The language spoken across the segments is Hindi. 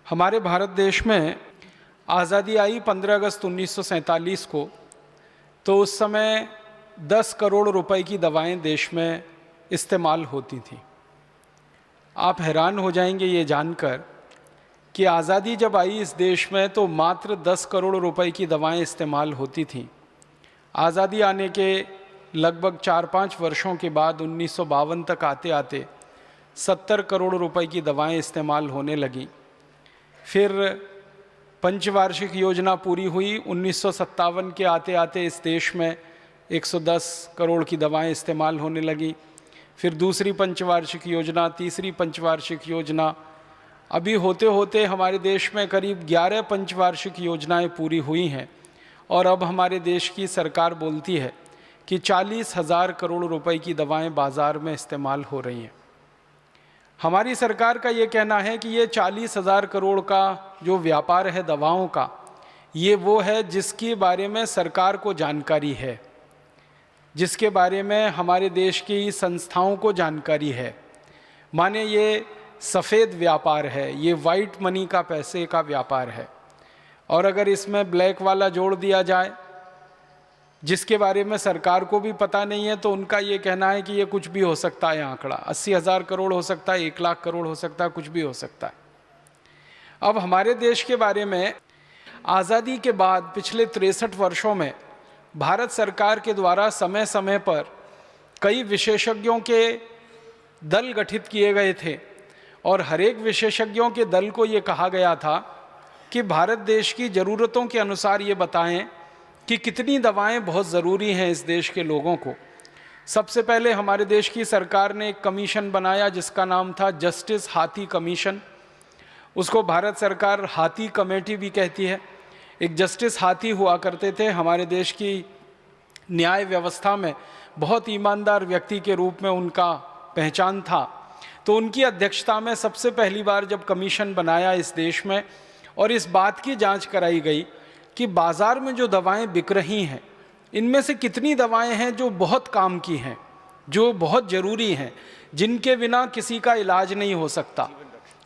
हमारे भारत देश में आज़ादी आई 15 अगस्त 1947 को, तो उस समय 10 करोड़ रुपए की दवाएं देश में इस्तेमाल होती थीं। आप हैरान हो जाएंगे ये जानकर कि आज़ादी जब आई इस देश में तो मात्र 10 करोड़ रुपए की दवाएं इस्तेमाल होती थीं। आज़ादी आने के लगभग 4-5 वर्षों के बाद 1952 तक आते आते 70 करोड़ रुपए की दवाएं इस्तेमाल होने लगीं। फिर पंचवार्षिक योजना पूरी हुई। 1957 के आते आते इस देश में 110 करोड़ की दवाएं इस्तेमाल होने लगी। फिर दूसरी पंचवार्षिक योजना, तीसरी पंचवार्षिक योजना, अभी होते होते हमारे देश में करीब 11 पंचवार्षिक योजनाएं पूरी हुई हैं। और अब हमारे देश की सरकार बोलती है कि 40,000 करोड़ रुपए की दवाएं बाज़ार में इस्तेमाल हो रही हैं। हमारी सरकार का ये कहना है कि ये 40,000 करोड़ का जो व्यापार है दवाओं का, ये वो है जिसके बारे में सरकार को जानकारी है, जिसके बारे में हमारे देश की संस्थाओं को जानकारी है। माने ये सफ़ेद व्यापार है, ये वाइट मनी का पैसे का व्यापार है। और अगर इसमें ब्लैक वाला जोड़ दिया जाए जिसके बारे में सरकार को भी पता नहीं है, तो उनका ये कहना है कि ये कुछ भी हो सकता है। आंकड़ा 80,000 करोड़ हो सकता है, 1 लाख करोड़ हो सकता है, कुछ भी हो सकता है। अब हमारे देश के बारे में आज़ादी के बाद पिछले 63 वर्षों में भारत सरकार के द्वारा समय समय पर कई विशेषज्ञों के दल गठित किए गए थे और हर एक विशेषज्ञों के दल को ये कहा गया था कि भारत देश की ज़रूरतों के अनुसार ये बताएं कि कितनी दवाएं बहुत ज़रूरी हैं इस देश के लोगों को। सबसे पहले हमारे देश की सरकार ने एक कमीशन बनाया जिसका नाम था जस्टिस हाथी कमीशन। उसको भारत सरकार हाथी कमेटी भी कहती है। एक जस्टिस हाथी हुआ करते थे हमारे देश की न्याय व्यवस्था में, बहुत ईमानदार व्यक्ति के रूप में उनका पहचान था। तो उनकी अध्यक्षता में सबसे पहली बार जब कमीशन बनाया इस देश में और इस बात की जांच कराई गई कि बाज़ार में जो दवाएं बिक रही हैं इनमें से कितनी दवाएं हैं जो बहुत काम की हैं, जो बहुत ज़रूरी हैं, जिनके बिना किसी का इलाज नहीं हो सकता,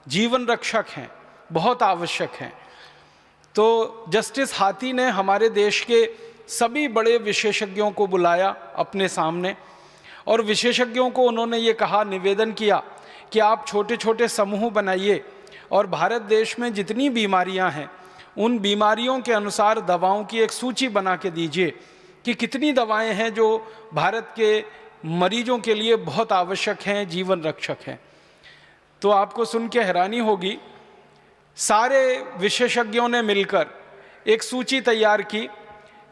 जीवन रक्षक हैं, बहुत आवश्यक हैं। तो जस्टिस हाथी ने हमारे देश के सभी बड़े विशेषज्ञों को बुलाया अपने सामने और विशेषज्ञों को उन्होंने ये कहा, निवेदन किया कि आप छोटे छोटे समूह बनाइए और भारत देश में जितनी बीमारियां हैं उन बीमारियों के अनुसार दवाओं की एक सूची बना के दीजिए कि कितनी दवाएं हैं जो भारत के मरीजों के लिए बहुत आवश्यक हैं, जीवन रक्षक हैं। तो आपको सुन के हैरानी होगी, सारे विशेषज्ञों ने मिलकर एक सूची तैयार की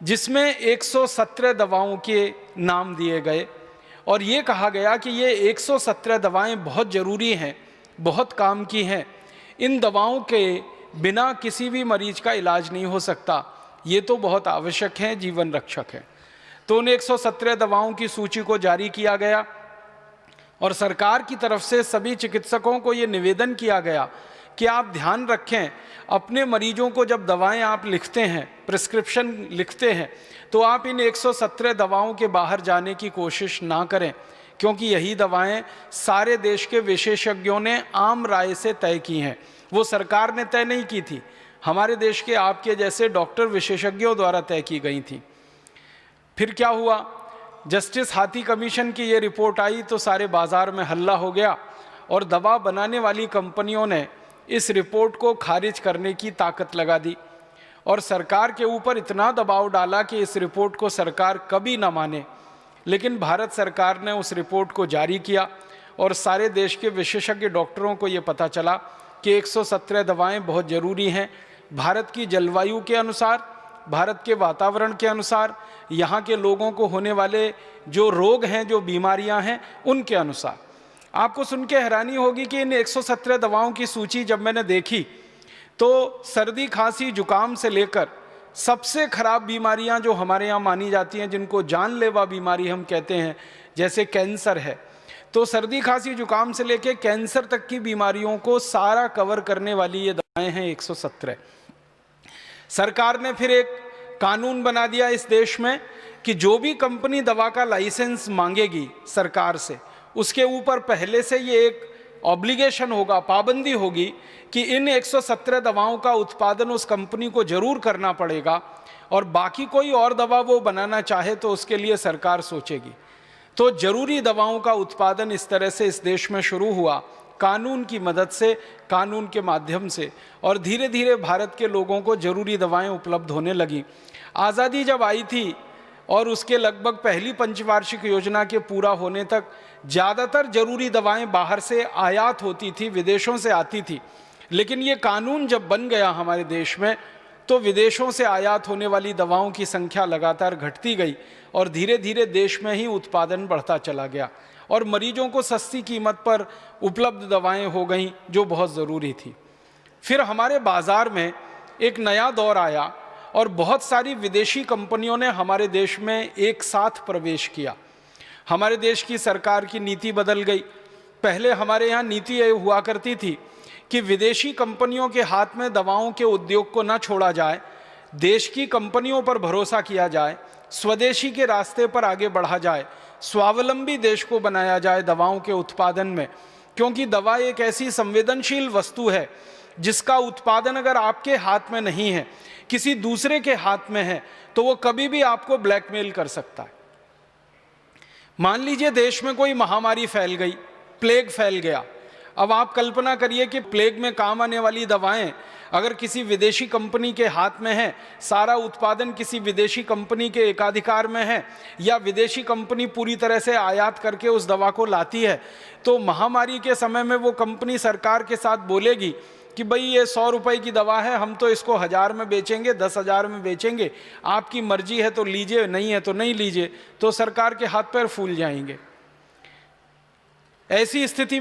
जिसमें 117 दवाओं के नाम दिए गए और ये कहा गया कि ये 117 दवाएं बहुत ज़रूरी हैं, बहुत काम की हैं। इन दवाओं के बिना किसी भी मरीज का इलाज नहीं हो सकता, ये तो बहुत आवश्यक हैं, जीवन रक्षक हैं। तो उन 117 दवाओं की सूची को जारी किया गया और सरकार की तरफ से सभी चिकित्सकों को ये निवेदन किया गया कि आप ध्यान रखें, अपने मरीजों को जब दवाएं आप लिखते हैं, प्रिस्क्रिप्शन लिखते हैं, तो आप इन 117 दवाओं के बाहर जाने की कोशिश ना करें, क्योंकि यही दवाएं सारे देश के विशेषज्ञों ने आम राय से तय की हैं। वो सरकार ने तय नहीं की थी, हमारे देश के आपके जैसे डॉक्टर विशेषज्ञों द्वारा तय की गई थी। फिर क्या हुआ, जस्टिस हाथी कमीशन की ये रिपोर्ट आई तो सारे बाज़ार में हल्ला हो गया और दवा बनाने वाली कंपनियों ने इस रिपोर्ट को खारिज करने की ताकत लगा दी और सरकार के ऊपर इतना दबाव डाला कि इस रिपोर्ट को सरकार कभी ना माने। लेकिन भारत सरकार ने उस रिपोर्ट को जारी किया और सारे देश के विशेषज्ञ डॉक्टरों को ये पता चला कि 117 दवाएं बहुत ज़रूरी हैं, भारत की जलवायु के अनुसार, भारत के वातावरण के अनुसार, यहाँ के लोगों को होने वाले जो रोग हैं, जो बीमारियां हैं, उनके अनुसार। आपको सुन के हैरानी होगी कि इन 117 दवाओं की सूची जब मैंने देखी तो सर्दी खांसी जुकाम से लेकर सबसे खराब बीमारियां जो हमारे यहाँ मानी जाती हैं, जिनको जानलेवा बीमारी हम कहते हैं, जैसे कैंसर है, तो सर्दी खांसी जुकाम से लेकर कैंसर तक की बीमारियों को सारा कवर करने वाली ये दवाएं हैं 117। सरकार ने फिर एक कानून बना दिया इस देश में कि जो भी कंपनी दवा का लाइसेंस मांगेगी सरकार से, उसके ऊपर पहले से ये एक ऑब्लिगेशन होगा, पाबंदी होगी कि इन 117 दवाओं का उत्पादन उस कंपनी को जरूर करना पड़ेगा और बाकी कोई और दवा वो बनाना चाहे तो उसके लिए सरकार सोचेगी। तो जरूरी दवाओं का उत्पादन इस तरह से इस देश में शुरू हुआ, कानून की मदद से, कानून के माध्यम से, और धीरे धीरे भारत के लोगों को जरूरी दवाएं उपलब्ध होने लगी। आज़ादी जब आई थी और उसके लगभग पहली पंचवार्षिक योजना के पूरा होने तक ज़्यादातर जरूरी दवाएं बाहर से आयात होती थी, विदेशों से आती थी। लेकिन ये कानून जब बन गया हमारे देश में तो विदेशों से आयात होने वाली दवाओं की संख्या लगातार घटती गई और धीरे धीरे देश में ही उत्पादन बढ़ता चला गया और मरीजों को सस्ती कीमत पर उपलब्ध दवाएं हो गईं जो बहुत ज़रूरी थी। फिर हमारे बाज़ार में एक नया दौर आया और बहुत सारी विदेशी कंपनियों ने हमारे देश में एक साथ प्रवेश किया। हमारे देश की सरकार की नीति बदल गई। पहले हमारे यहाँ नीति ये हुआ करती थी कि विदेशी कंपनियों के हाथ में दवाओं के उद्योग को न छोड़ा जाए, देश की कंपनियों पर भरोसा किया जाए, स्वदेशी के रास्ते पर आगे बढ़ा जाए, स्वावलंबी देश को बनाया जाए दवाओं के उत्पादन में, क्योंकि दवा एक ऐसी संवेदनशील वस्तु है जिसका उत्पादन अगर आपके हाथ में नहीं है, किसी दूसरे के हाथ में है, तो वो कभी भी आपको ब्लैकमेल कर सकता है। मान लीजिए देश में कोई महामारी फैल गई, प्लेग फैल गया। अब आप कल्पना करिए कि प्लेग में काम आने वाली दवाएं अगर किसी विदेशी कंपनी के हाथ में है, सारा उत्पादन किसी विदेशी कंपनी के एकाधिकार में है, या विदेशी कंपनी पूरी तरह से आयात करके उस दवा को लाती है, तो महामारी के समय में वो कंपनी सरकार के साथ बोलेगी कि भाई ये 100 रुपए की दवा है, हम तो इसको 1000 में बेचेंगे, 10,000 में बेचेंगे, आपकी मर्जी है तो लीजिए, नहीं है तो नहीं लीजिए, तो सरकार के हाथ पैर फूल जाएंगे। ऐसी स्थिति